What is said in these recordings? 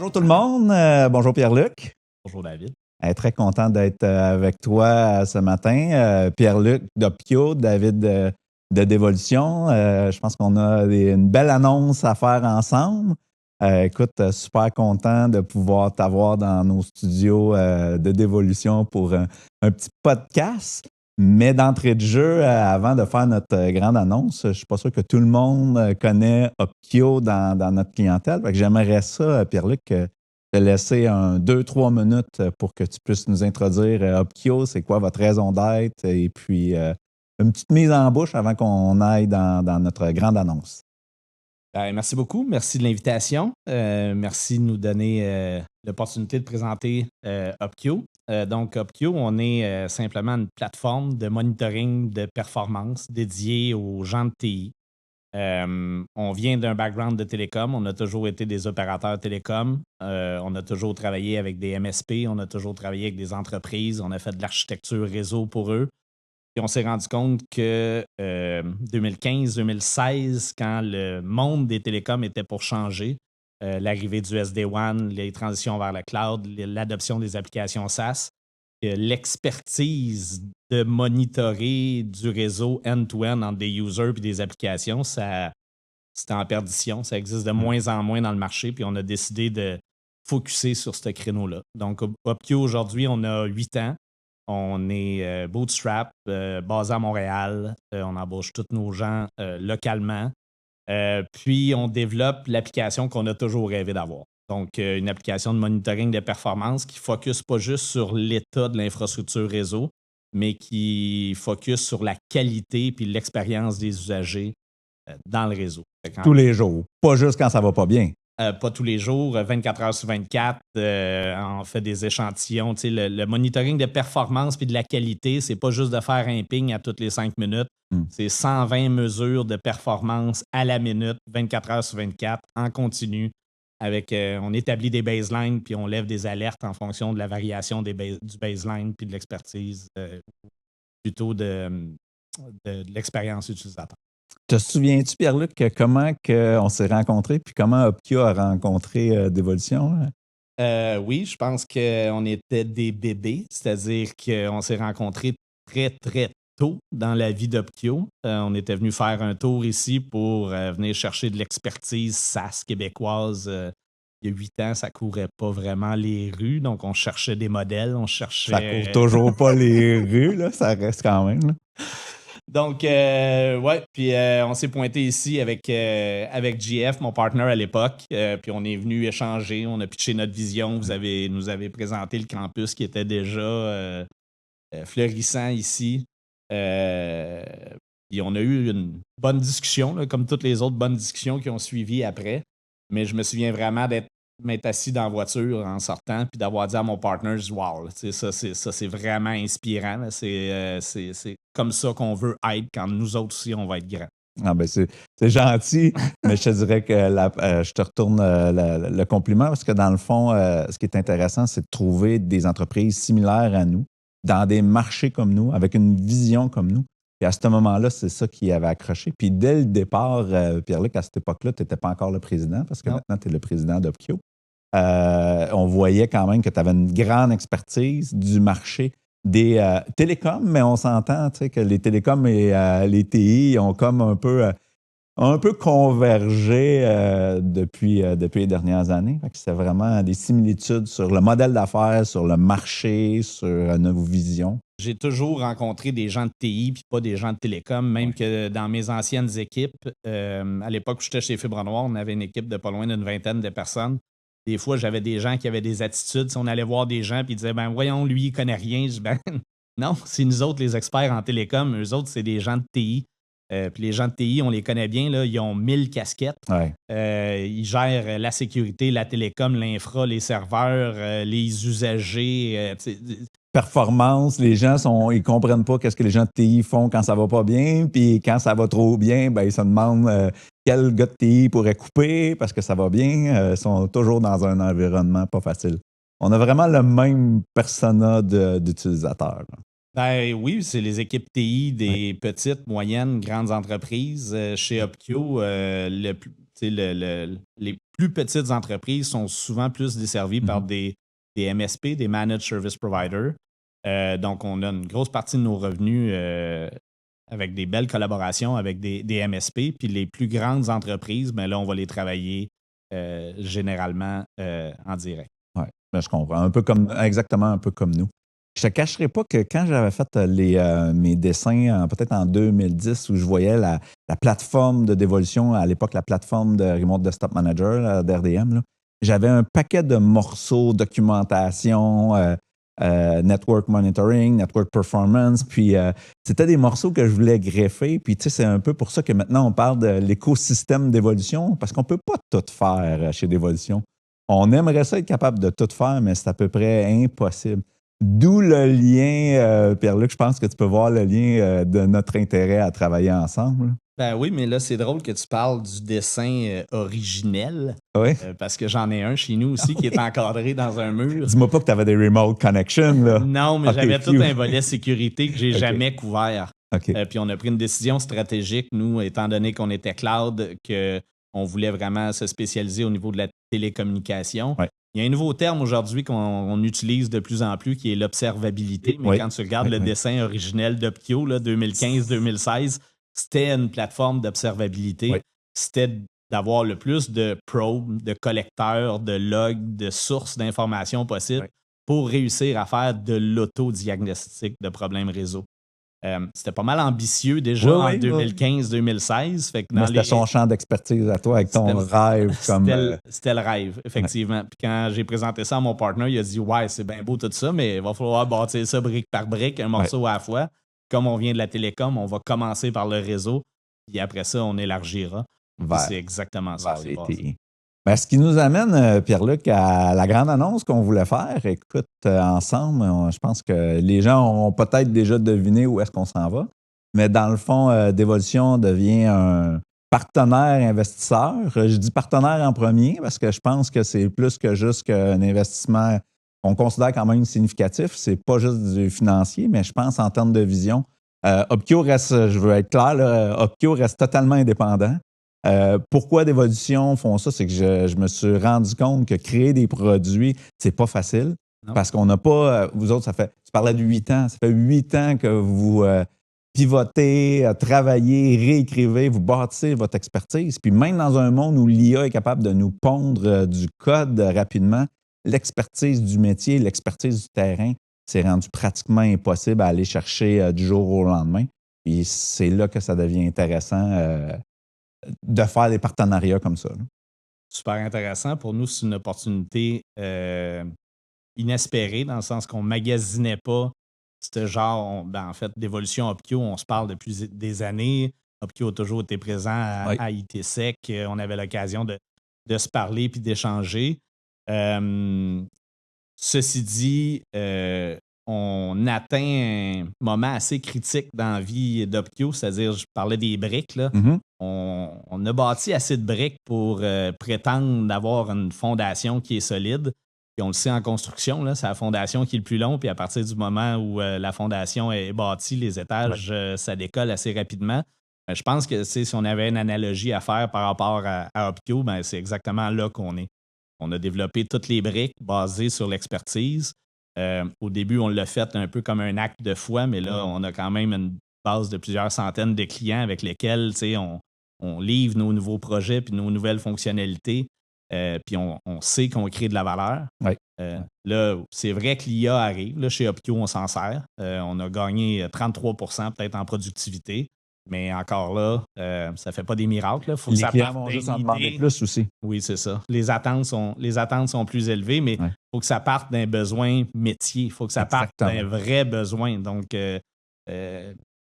Bonjour tout le monde. Bonjour Pierre-Luc. Bonjour David. Très content d'être avec toi ce matin. Pierre-Luc d'Opkio, David de Dévolution. Je pense qu'on a une belle annonce à faire ensemble. Écoute, super content de pouvoir t'avoir dans nos studios de Dévolution pour un petit podcast. Mais d'entrée de jeu, avant de faire notre grande annonce, je ne suis pas sûr que tout le monde connaît Opkio dans notre clientèle. Fait que j'aimerais ça, Pierre-Luc, te laisser 2-3 minutes pour que tu puisses nous introduire Opkio, c'est quoi votre raison d'être, et puis une petite mise en bouche avant qu'on aille dans notre grande annonce. Merci beaucoup. Merci de l'invitation. Merci de nous donner l'opportunité de présenter Opkio. Donc, Opkio, on est simplement une plateforme de monitoring de performance dédiée aux gens de TI. On vient d'un background de télécom. On a toujours été des opérateurs télécom. On a toujours travaillé avec des MSP. On a toujours travaillé avec des entreprises. On a fait de l'architecture réseau pour eux. Puis on s'est rendu compte que 2015-2016, quand le monde des télécoms était pour changer, l'arrivée du SD-WAN, les transitions vers le cloud, l'adoption des applications SaaS, l'expertise de monitorer du réseau end-to-end entre des users et des applications, c'était en perdition. Ça existe de moins en moins dans le marché, puis on a décidé de focusser sur ce créneau-là. Donc, Opkio, aujourd'hui, on a 8 ans. On est bootstrap, basé à Montréal. On embauche tous nos gens localement. Puis, on développe l'application qu'on a toujours rêvé d'avoir. Donc, une application de monitoring de performance qui ne focus pas juste sur l'état de l'infrastructure réseau, mais qui focus sur la qualité et l'expérience des usagers dans le réseau. Tous les jours, pas juste quand ça va pas bien. Pas tous les jours, 24 heures sur 24, on fait des échantillons. Le monitoring de performance et de la qualité, c'est pas juste de faire un ping à toutes les 5 minutes. C'est 120 mesures de performance à la minute, 24 heures sur 24, en continu. On établit des baselines puis on lève des alertes en fonction de la variation du baseline puis de l'expertise, plutôt de l'expérience utilisateur. Te souviens-tu, Pierre-Luc, comment on s'est rencontrés puis comment Opkio a rencontré Dévolution? Oui, je pense qu'on était des bébés, c'est-à-dire qu'on s'est rencontrés très, très tôt dans la vie d'Opkio. On était venu faire un tour ici pour venir chercher de l'expertise SaaS québécoise. Il y a 8 ans, ça ne courait pas vraiment les rues, donc on cherchait des modèles, Ça court toujours pas les rues, là, ça reste quand même. Là. Donc, puis on s'est pointé ici avec GF, mon partner à l'époque, puis on est venu échanger, on a pitché notre vision, nous avez présenté le campus qui était déjà fleurissant ici. Puis on a eu une bonne discussion, là, comme toutes les autres bonnes discussions qui ont suivi après, mais je me souviens vraiment m'être assis dans la voiture en sortant puis d'avoir dit à mon partner, wow, ça c'est vraiment inspirant. Là. C'est comme ça qu'on veut être quand nous autres aussi, on va être grands. Ah ben c'est gentil, mais je te dirais que je te retourne le compliment parce que dans le fond, ce qui est intéressant, c'est de trouver des entreprises similaires à nous, dans des marchés comme nous, avec une vision comme nous. Et à ce moment-là, c'est ça qui avait accroché. Puis dès le départ, Pierre-Luc, à cette époque-là, tu n'étais pas encore le président parce que maintenant, tu es le président d'Opkio. On voyait quand même que tu avais une grande expertise du marché des télécoms, mais on s'entend que les télécoms et les TI ont comme un peu convergé depuis les dernières années. C'est vraiment des similitudes sur le modèle d'affaires, sur le marché, sur nos visions. J'ai toujours rencontré des gens de TI puis pas des gens de télécom, même que dans mes anciennes équipes, à l'époque où j'étais chez Fibre Noire, on avait une équipe de pas loin d'une vingtaine de personnes. Des fois, j'avais des gens qui avaient des attitudes. Si on allait voir des gens et ils disaient, voyons, lui, il connaît rien. Je dis, non, c'est nous autres, les experts en télécom. Eux autres, c'est des gens de TI. Puis les gens de TI, on les connaît bien. Là, ils ont 1000 casquettes. Ouais. Ils gèrent la sécurité, la télécom, l'infra, les serveurs, les usagers. Performance, les gens ils comprennent pas qu'est-ce que les gens de TI font quand ça va pas bien, puis quand ça va trop bien, ils se demandent quel gars de TI pourrait couper parce que ça va bien. Ils sont toujours dans un environnement pas facile. On a vraiment le même persona d'utilisateur. Oui, c'est les équipes TI des petites, moyennes, grandes entreprises. Chez Opkio, Les plus petites entreprises sont souvent plus desservies par des MSP, des Managed Service Providers. Donc, on a une grosse partie de nos revenus avec des belles collaborations avec des MSP. Puis les plus grandes entreprises, ben là, on va les travailler généralement en direct. Oui, je comprends. Exactement un peu comme nous. Je ne te cacherai pas que quand j'avais fait mes dessins, peut-être en 2010, où je voyais la plateforme de dévolution, à l'époque, la plateforme de Remote Desktop Manager, d'RDM, j'avais un paquet de morceaux, documentation, network monitoring, network performance, puis c'était des morceaux que je voulais greffer, puis tu sais, c'est un peu pour ça que maintenant on parle de l'écosystème d'évolution, parce qu'on ne peut pas tout faire chez Dévolution. On aimerait ça être capable de tout faire, mais c'est à peu près impossible. D'où le lien, Pierre-Luc, je pense que tu peux voir le lien de notre intérêt à travailler ensemble. Ben oui, mais là, c'est drôle que tu parles du dessin originel. Oui. Parce que j'en ai un chez nous aussi qui est encadré dans un mur. Dis-moi pas que tu avais des remote connections, là. Non, mais j'avais tout un volet sécurité que j'ai jamais couvert. Okay. Puis on a pris une décision stratégique, nous, étant donné qu'on était cloud, qu'on voulait vraiment se spécialiser au niveau de la télécommunication. Ouais. Il y a un nouveau terme aujourd'hui qu'on utilise de plus en plus qui est l'observabilité. Mais quand tu regardes le dessin originel d'Opkio, 2015-2016, c'était une plateforme d'observabilité. C'était d'avoir le plus de probes, de collecteurs, de logs, de sources d'informations possibles pour réussir à faire de l'autodiagnostic de problèmes réseau. C'était pas mal ambitieux déjà en 2015-2016. C'était son champ d'expertise à toi avec ton rêve. C'était le rêve, effectivement. Puis quand j'ai présenté ça à mon partner, il a dit « Ouais, c'est bien beau tout ça, mais il va falloir bâtir ça brique par brique, un morceau à la fois. Comme on vient de la télécom, on va commencer par le réseau, puis après ça, on élargira. » C'est exactement ça. Ben, ce qui nous amène, Pierre-Luc, à la grande annonce qu'on voulait faire. Écoute, ensemble, je pense que les gens ont peut-être déjà deviné où est-ce qu'on s'en va. Mais dans le fond, Dévolution devient un partenaire investisseur. Je dis partenaire en premier parce que je pense que c'est plus que juste un investissement qu'on considère quand même significatif. C'est pas juste du financier, mais je pense en termes de vision. Opkio reste, je veux être clair, Opkio reste totalement indépendant. Pourquoi Dévolution font ça? C'est que je me suis rendu compte que créer des produits, c'est pas facile. Non. Parce qu'on n'a pas... vous autres, tu parlais de 8 ans. Ça fait 8 ans que vous pivotez, travaillez, réécrivez, vous bâtissez votre expertise. Puis même dans un monde où l'IA est capable de nous pondre du code rapidement, l'expertise du métier, l'expertise du terrain, c'est rendu pratiquement impossible à aller chercher du jour au lendemain. Puis c'est là que ça devient intéressant de faire des partenariats comme ça. Super intéressant. Pour nous, c'est une opportunité inespérée, dans le sens qu'on ne magasinait pas ce genre, en fait, d'évolution Opkio. On se parle depuis des années. Opkio a toujours été présent à ITSEC. On avait l'occasion de se parler puis d'échanger. Ceci dit, on atteint un moment assez critique dans la vie d'Opkio, c'est-à-dire, je parlais des briques, là. Mm-hmm. On a bâti assez de briques pour prétendre d'avoir une fondation qui est solide. Puis on le sait en construction, là, c'est la fondation qui est le plus long. Puis à partir du moment où la fondation est bâtie, les étages, ça décolle assez rapidement. Je pense que si on avait une analogie à faire par rapport à Opkio, ben, c'est exactement là qu'on est. On a développé toutes les briques basées sur l'expertise. Au début, on l'a fait un peu comme un acte de foi, mais là, on a quand même une base de plusieurs centaines de clients avec lesquels on livre nos nouveaux projets puis nos nouvelles fonctionnalités. Puis on sait qu'on crée de la valeur. Là, c'est vrai que l'IA arrive. Là, chez Opkio, on s'en sert. On a gagné 33% peut-être en productivité. Mais encore là, ça ne fait pas des miracles. Faut les clients vont juste en demander plus aussi. Oui, c'est ça. Les attentes sont plus élevées, mais il faut que ça parte d'un besoin métier. Il faut que ça parte d'un vrai besoin. Donc,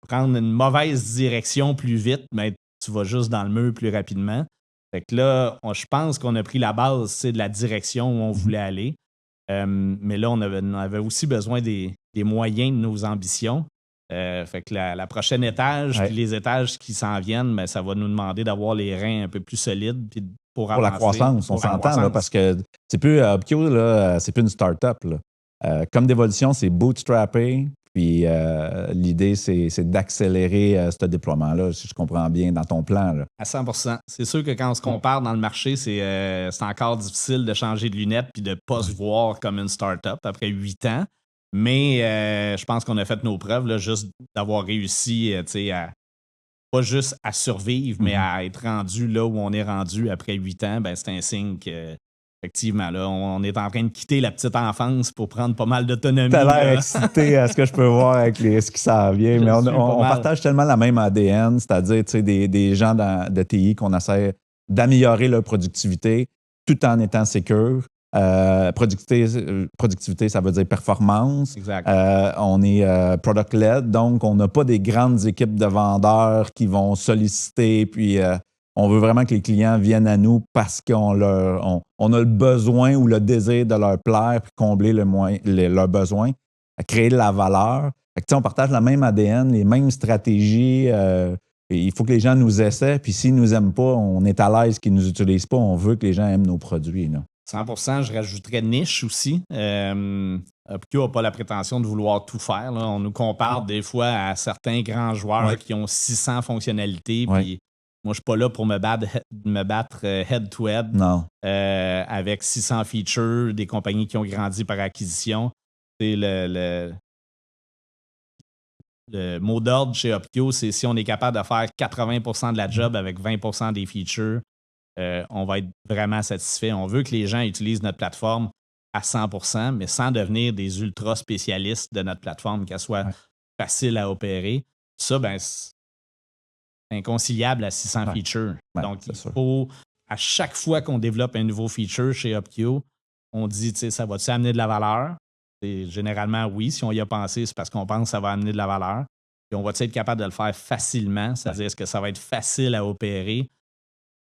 prendre une mauvaise direction plus vite, mais tu vas juste dans le mur plus rapidement. Fait que là, je pense qu'on a pris la base de la direction où on voulait aller. Mais là, on avait aussi besoin des moyens de nos ambitions. Fait que la prochaine étage, puis les étages qui s'en viennent, ben, ça va nous demander d'avoir les reins un peu plus solides. Puis pour la croissance, on s'entend, là, parce que c'est plus Opkio, c'est plus une start-up. Comme Dévolution, c'est bootstrappé, Puis l'idée, c'est d'accélérer ce déploiement-là, si je comprends bien, dans ton plan. Là. À 100%. C'est sûr que quand on se compare dans le marché, c'est encore difficile de changer de lunettes puis de ne pas se voir comme une start-up après 8 ans. Mais je pense qu'on a fait nos preuves, là, juste d'avoir réussi à pas juste à survivre, mais à être rendu là où on est rendu après 8 ans. Ben, c'est un signe que effectivement, là, on est en train de quitter la petite enfance pour prendre pas mal d'autonomie. T'as l'air excité à ce que je peux voir avec ce qui s'en vient, mais on partage tellement la même ADN, c'est-à-dire des gens de TI qu'on essaie d'améliorer leur productivité tout en étant sécure. Productivité, ça veut dire performance. Exact. On est product-led, donc on n'a pas des grandes équipes de vendeurs qui vont solliciter, puis on veut vraiment que les clients viennent à nous parce qu'on on a le besoin ou le désir de leur plaire puis combler leurs besoins, à créer de la valeur. Fait que, on partage la même ADN, les mêmes stratégies. Il faut que les gens nous essaient, puis s'ils ne nous aiment pas, on est à l'aise qu'ils ne nous utilisent pas. On veut que les gens aiment nos produits. Là. 100%, je rajouterais niche aussi. Upkio n'a pas la prétention de vouloir tout faire. Là. On nous compare des fois à certains grands joueurs qui ont 600 fonctionnalités. Puis moi, je ne suis pas là pour me battre head-to-head avec 600 features, des compagnies qui ont grandi par acquisition. C'est le mot d'ordre chez Upkio, c'est si on est capable de faire 80% de la job avec 20% des features, on va être vraiment satisfait. On veut que les gens utilisent notre plateforme à 100%, mais sans devenir des ultra spécialistes de notre plateforme, qu'elle soit facile à opérer. Ça, c'est inconciliable à 600 features. Donc, il faut, à chaque fois qu'on développe un nouveau feature chez Upkio, on dit, ça va-tu amener de la valeur? Et généralement, oui. Si on y a pensé, c'est parce qu'on pense que ça va amener de la valeur. Et on va être capable de le faire facilement? C'est-à-dire, est-ce que ça va être facile à opérer?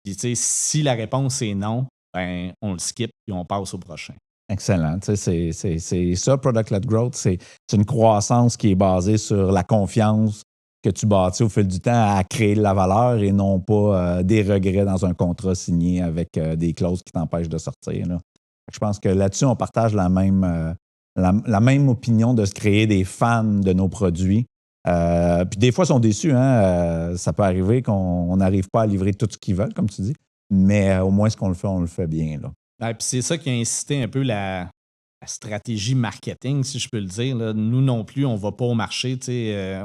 Puis, si la réponse est non, on le skip et on passe au prochain. Excellent. C'est ça, Product-led Growth. C'est une croissance qui est basée sur la confiance que tu bâtis au fil du temps à créer de la valeur et non pas des regrets dans un contrat signé avec des clauses qui t'empêchent de sortir. Là. Je pense que là-dessus, on partage la même opinion de se créer des fans de nos produits. Puis des fois, ils sont déçus. Hein? Ça peut arriver qu'on n'arrive pas à livrer tout ce qu'ils veulent, comme tu dis. Mais au moins, ce qu'on le fait, on le fait bien. Là. Puis c'est ça qui a incité un peu la stratégie marketing, si je peux le dire. Là. Nous non plus, on ne va pas au marché.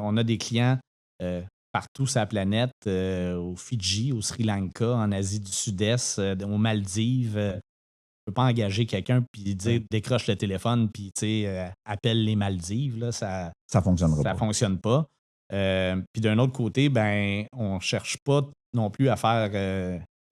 On a des clients partout sur la planète, au Fidji, au Sri Lanka, en Asie du Sud-Est, aux Maldives. Je ne peux pas engager quelqu'un puis dire décroche le téléphone puis appelle les Maldives. Là, ça fonctionnera pas. Ça fonctionne pas. Puis d'un autre côté, on ne cherche pas non plus à faire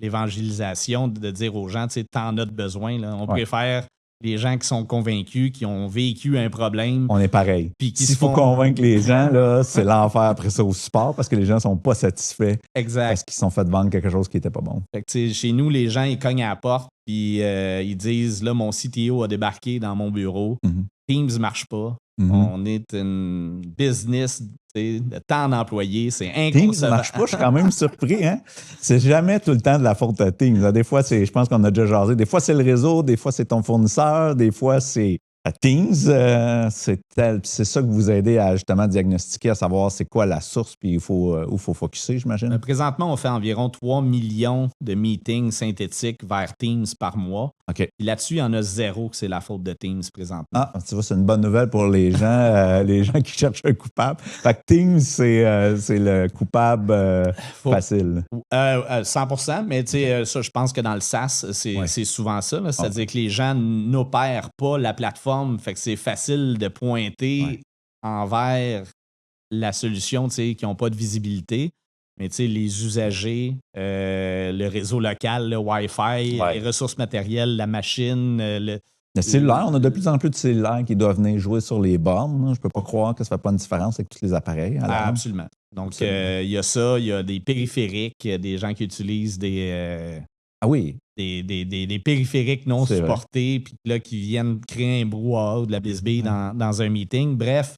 l'évangélisation de dire aux gens, t'en as de besoin. Là. On préfère les gens qui sont convaincus, qui ont vécu un problème. On est pareil. S'il faut convaincre les gens, là, c'est l'enfer après ça au support parce que les gens ne sont pas satisfaits. Exact. Parce qu'ils se sont fait vendre quelque chose qui n'était pas bon. Fait que, chez nous, les gens, ils cognent à la porte puis ils disent, là, mon CTO a débarqué dans mon bureau. Teams ne marche pas. On est une business de temps d'employés. C'est inconcevable. Teams ne marche pas, je suis quand même surpris. Hein? C'est jamais tout le temps de la faute à Teams. Des fois, je pense qu'on a déjà jasé. Des fois, c'est le réseau, des fois, c'est ton fournisseur, des fois, c'est Teams. C'est ça que vous aidez à justement diagnostiquer, à savoir c'est quoi la source, puis où il faut focusser, j'imagine. Présentement, on fait environ 3 millions de meetings synthétiques vers Teams par mois. OK. Puis là-dessus, il y en a 0 que c'est la faute de Teams présentement. Ah, tu vois, c'est une bonne nouvelle pour les gens, les gens qui cherchent un coupable. Fait que Teams, c'est le coupable facile. 100%, mais ça, je pense que dans le SaaS, c'est souvent ça. Là. C'est-à-dire que les gens n'opèrent pas la plateforme. Fait que c'est facile de pointer envers la solution qui n'ont pas de visibilité. Mais les usagers, le réseau local, le Wi-Fi, les ressources matérielles, la machine, le cellulaire, on a de plus en plus de cellulaires qui doivent venir jouer sur les bornes. Je ne peux pas croire que ça ne fait pas une différence avec tous les appareils. Absolument. Donc, il y a ça, il y a des périphériques, il y a des gens qui utilisent des périphériques non supportés, puis là, qui viennent créer un brouhaha ou de la bisbille dans un meeting. Bref,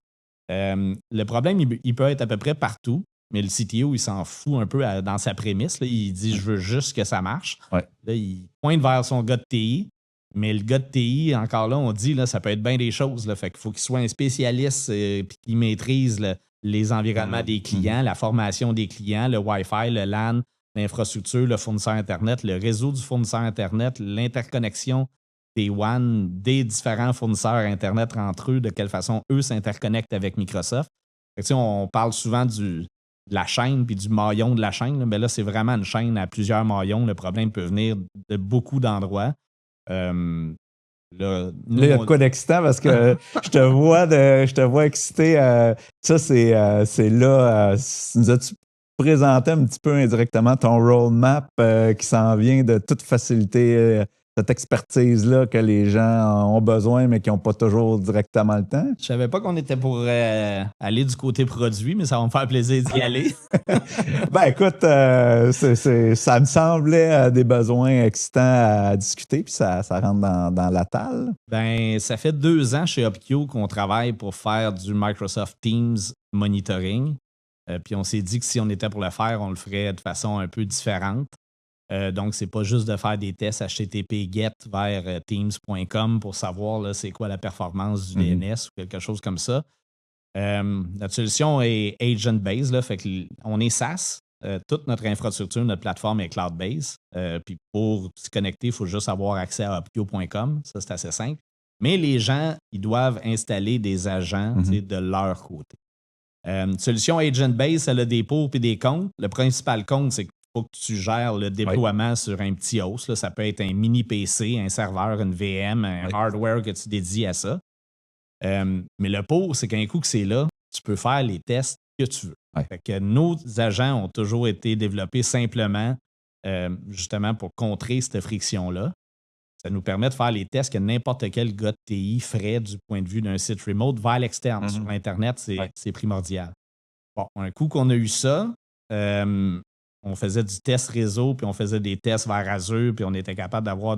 le problème, il peut être à peu près partout, mais le CTO, il s'en fout un peu dans sa prémisse. Là. Il dit « je veux juste que ça marche ». Là, il pointe vers son gars de TI. Mais le gars de TI, encore là, on dit, là, ça peut être bien des choses. Là, fait qu'il faut qu'il soit un spécialiste et qu'il maîtrise les environnements des clients, la formation des clients, le Wi-Fi, le LAN, l'infrastructure, le fournisseur Internet, le réseau du fournisseur Internet, l'interconnexion des WAN, des différents fournisseurs Internet entre eux, de quelle façon eux s'interconnectent avec Microsoft. Fait que, on parle souvent de la chaîne puis du maillon de la chaîne, là, mais là, c'est vraiment une chaîne à plusieurs maillons. Le problème peut venir de beaucoup d'endroits. Là, il y a de quoi d'excitant parce que je te vois excité. Ça, c'est là. Nous as-tu présenté un petit peu indirectement ton roadmap qui s'en vient de toute faciliter cette expertise-là que les gens ont besoin, mais qui n'ont pas toujours directement le temps? Je savais pas qu'on était pour aller du côté produit, mais ça va me faire plaisir d'y aller. Ben écoute, ça me semblait des besoins excitants à discuter, puis ça rentre dans la talle. Ben, ça fait 2 ans chez Opkio qu'on travaille pour faire du Microsoft Teams monitoring. Puis on s'est dit que si on était pour le faire, on le ferait de façon un peu différente. Donc, c'est pas juste de faire des tests HTTP GET vers teams.com pour savoir là, c'est quoi la performance du DNS ou quelque chose comme ça. Notre solution est agent-based, fait qu'on est SaaS. Toute notre infrastructure, notre plateforme est cloud-based. Puis pour se connecter, il faut juste avoir accès à opkio.com. Ça, c'est assez simple. Mais les gens, ils doivent installer des agents de leur côté. Une solution agent-based, elle a des pour et des contre. Le principal compte, c'est qu'il faut que tu gères le déploiement sur un petit host. Là. Ça peut être un mini PC, un serveur, une VM, un hardware que tu dédies à ça. Mais le pour, c'est qu'un coup que c'est là, tu peux faire les tests que tu veux. Fait que nos agents ont toujours été développés simplement justement pour contrer cette friction-là. Ça nous permet de faire les tests que n'importe quel gars de TI ferait du point de vue d'un site remote vers l'externe. Sur Internet, c'est primordial. Bon, un coup qu'on a eu ça, on faisait du test réseau, puis on faisait des tests vers Azure, puis on était capable d'avoir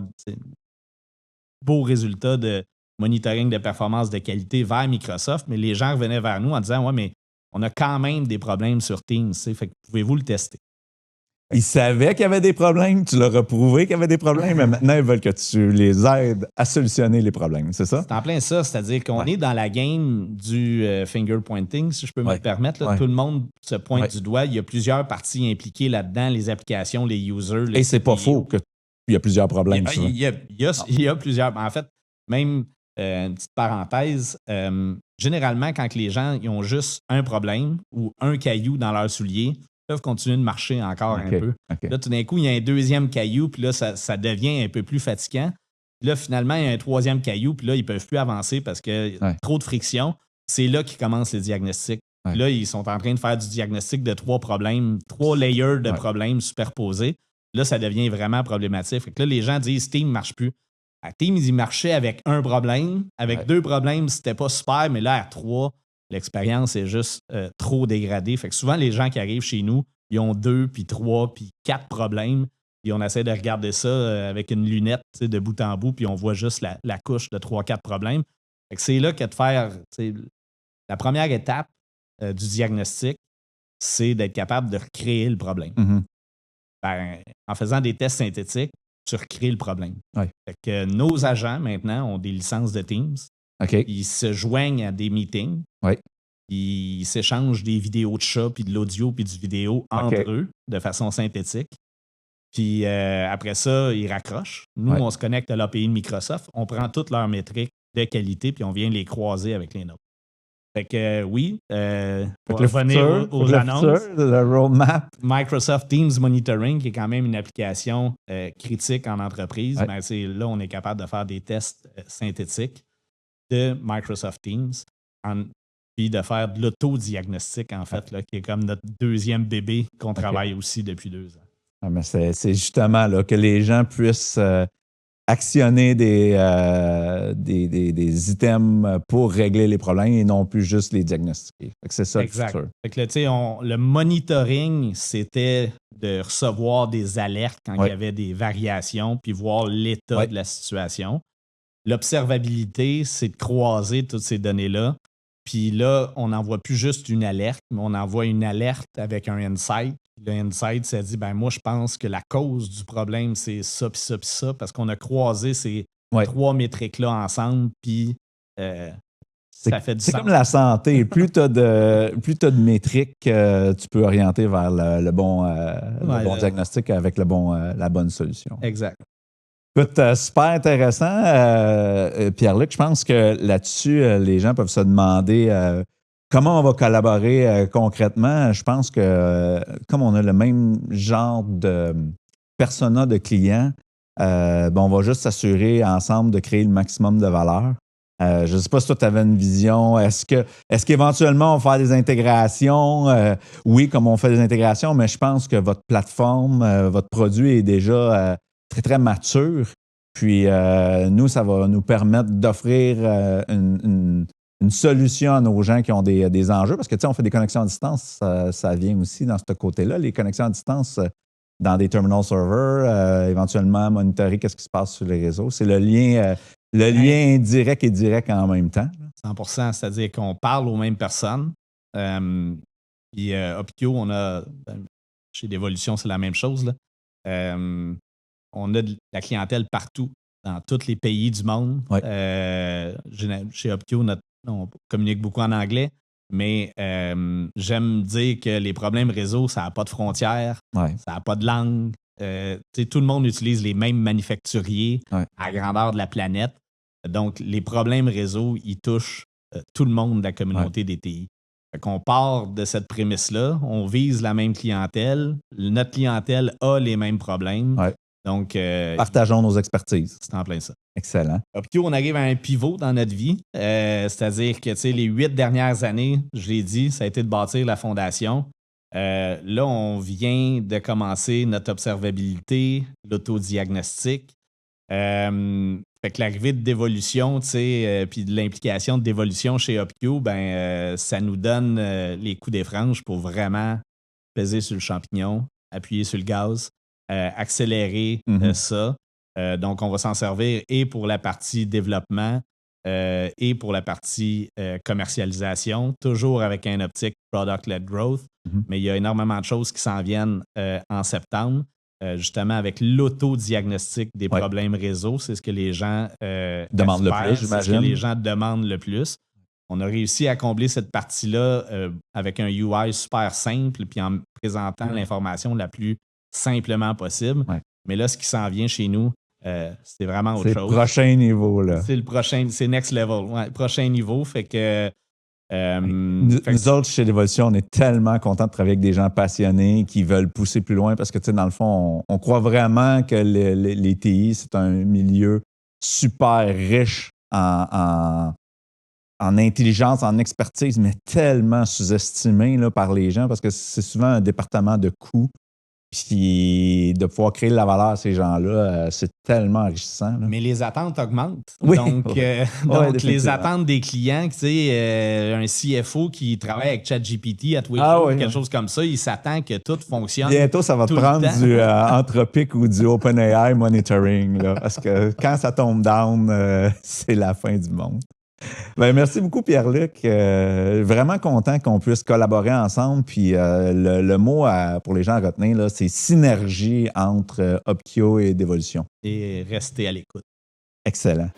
beaux résultats de monitoring de performance de qualité vers Microsoft, mais les gens revenaient vers nous en disant « Ouais, mais on a quand même des problèmes sur Teams, fait que pouvez-vous le tester? » Ils savaient qu'il y avait des problèmes, tu leur as prouvé qu'il y avait des problèmes, mais maintenant, ils veulent que tu les aides à solutionner les problèmes, c'est ça? C'est en plein ça, c'est-à-dire qu'on est dans la game du finger pointing, si je peux me le permettre. Là, tout le monde se pointe du doigt. Il y a plusieurs parties impliquées là-dedans, les applications, les users. Et c'est pas faux qu'il y a plusieurs problèmes. Il y a plusieurs. En fait, même une petite parenthèse, généralement, quand les gens ils ont juste un problème ou un caillou dans leur soulier, ils peuvent continuer de marcher encore un peu. Là, tout d'un coup, il y a un deuxième caillou, puis là, ça devient un peu plus fatigant. Puis là, finalement, il y a un troisième caillou, puis là, ils ne peuvent plus avancer parce qu'il y a trop de friction. C'est là qu'ils commencent les diagnostics. Puis là, ils sont en train de faire du diagnostic de 3 problèmes, 3 layers de problèmes superposés. Là, ça devient vraiment problématique. Fait que là, les gens disent Teams ne marche plus. À Teams, ils marchaient avec un problème. Avec 2 problèmes, c'était pas super, mais là, à 3, l'expérience est juste trop dégradée. Fait que souvent, les gens qui arrivent chez nous, ils ont 2, puis 3, puis 4 problèmes. Puis on essaie de regarder ça avec une lunette de bout en bout, puis on voit juste la couche de 3-4 problèmes. Fait que c'est là que de faire la première étape du diagnostic, c'est d'être capable de recréer le problème. Ben, en faisant des tests synthétiques, tu recrées le problème. Fait que nos agents, maintenant, ont des licences de Teams. Ils se joignent à des meetings. Ils s'échangent des vidéos de chat, puis de l'audio, puis du vidéo entre eux de façon synthétique. Puis après ça, ils raccrochent. Nous, on se connecte à l'API de Microsoft. On prend toutes leurs métriques de qualité, puis on vient les croiser avec les nôtres. Fait que oui, pour revenir aux annonces, le roadmap. Microsoft Teams Monitoring, qui est quand même une application critique en entreprise, ben, là, on est capable de faire des tests synthétiques de Microsoft Teams, puis de faire de l'autodiagnostic, en fait, là, qui est comme notre deuxième bébé qu'on travaille aussi depuis 2 ans. Ah, mais c'est justement là, que les gens puissent actionner des items pour régler les problèmes et non plus juste les diagnostiquer. C'est ça le futur. Fait que là, le monitoring, c'était de recevoir des alertes quand il y avait des variations puis voir l'état de la situation. L'observabilité, c'est de croiser toutes ces données-là. Puis là, on n'envoie plus juste une alerte, mais on envoie une alerte avec un insight. Le insight, ça dit, ben moi, je pense que la cause du problème, c'est ça, puis ça, puis ça, parce qu'on a croisé ces trois métriques-là ensemble, puis ça fait du sens. C'est comme la santé. Plus tu as de métriques, tu peux orienter vers le bon diagnostic avec la bonne solution. Exact. Écoute, super intéressant. Pierre-Luc, je pense que là-dessus, les gens peuvent se demander comment on va collaborer concrètement. Je pense que comme on a le même genre de persona de clients, on va juste s'assurer ensemble de créer le maximum de valeur. Je ne sais pas si toi, tu avais une vision. Est-ce qu'éventuellement, on va faire des intégrations? Oui, comme on fait des intégrations, mais je pense que votre plateforme, votre produit est déjà très, très mature. Puis, nous, ça va nous permettre d'offrir une solution à nos gens qui ont des enjeux. Parce que, tu sais, on fait des connexions à distance. Ça vient aussi dans ce côté-là. Les connexions à distance dans des terminal servers, éventuellement monitorer qu'est-ce qui se passe sur les réseaux. C'est le lien indirect et direct en même temps. 100%, c'est-à-dire qu'on parle aux mêmes personnes. Puis Optio, on a, chez Dévolution, c'est la même chose, là. On a de la clientèle partout, dans tous les pays du monde. Ouais. Chez Optio, on communique beaucoup en anglais, mais j'aime dire que les problèmes réseau, ça n'a pas de frontières, ça n'a pas de langue. Tout le monde utilise les mêmes manufacturiers à grandeur de la planète. Donc, les problèmes réseau, ils touchent tout le monde de la communauté des TI. Fait qu'on part de cette prémisse-là, on vise la même clientèle, notre clientèle a les mêmes problèmes. Ouais. Donc, partageons nos expertises. C'est en plein ça. Excellent. Optio, on arrive à un pivot dans notre vie. C'est-à-dire que les 8 dernières années, je l'ai dit, ça a été de bâtir la fondation. Là, on vient de commencer notre observabilité, l'autodiagnostic. Fait que l'arrivée de Dévolution, puis de l'implication de Dévolution chez Optio, ça nous donne les coups des franges pour vraiment peser sur le champignon, appuyer sur le gaz, accélérer ça. Donc, on va s'en servir et pour la partie développement et pour la partie commercialisation, toujours avec un optique product-led growth. Mais il y a énormément de choses qui s'en viennent en septembre. Justement, avec l'autodiagnostic des problèmes réseau, c'est ce que les gens demandent le plus, j'imagine. C'est ce que les gens demandent le plus. On a réussi à combler cette partie-là avec un UI super simple puis en présentant l'information la plus simplement possible. Ouais. Mais là, ce qui s'en vient chez nous, c'est vraiment autre chose. C'est le prochain niveau, là. C'est next level. Ouais, prochain niveau. Fait que nous autres, chez Dévolution, on est tellement contents de travailler avec des gens passionnés qui veulent pousser plus loin parce que, tu sais, dans le fond, on croit vraiment que les TI, c'est un milieu super riche en intelligence, en expertise, mais tellement sous-estimé là, par les gens parce que c'est souvent un département de coûts. Puis de pouvoir créer de la valeur à ces gens-là, c'est tellement enrichissant. Là. Mais les attentes augmentent. Oui. Donc les attentes des clients, tu sais, un CFO qui travaille avec ChatGPT à Twitter, quelque chose comme ça, il s'attend que tout fonctionne. Bientôt, ça va te prendre du Anthropic ou du OpenAI monitoring. Là, parce que quand ça tombe down, c'est la fin du monde. Merci beaucoup, Pierre-Luc. Vraiment content qu'on puisse collaborer ensemble. Puis le mot pour les gens à retenir, là, c'est synergie entre Optio et Dévolution. Et rester à l'écoute. Excellent.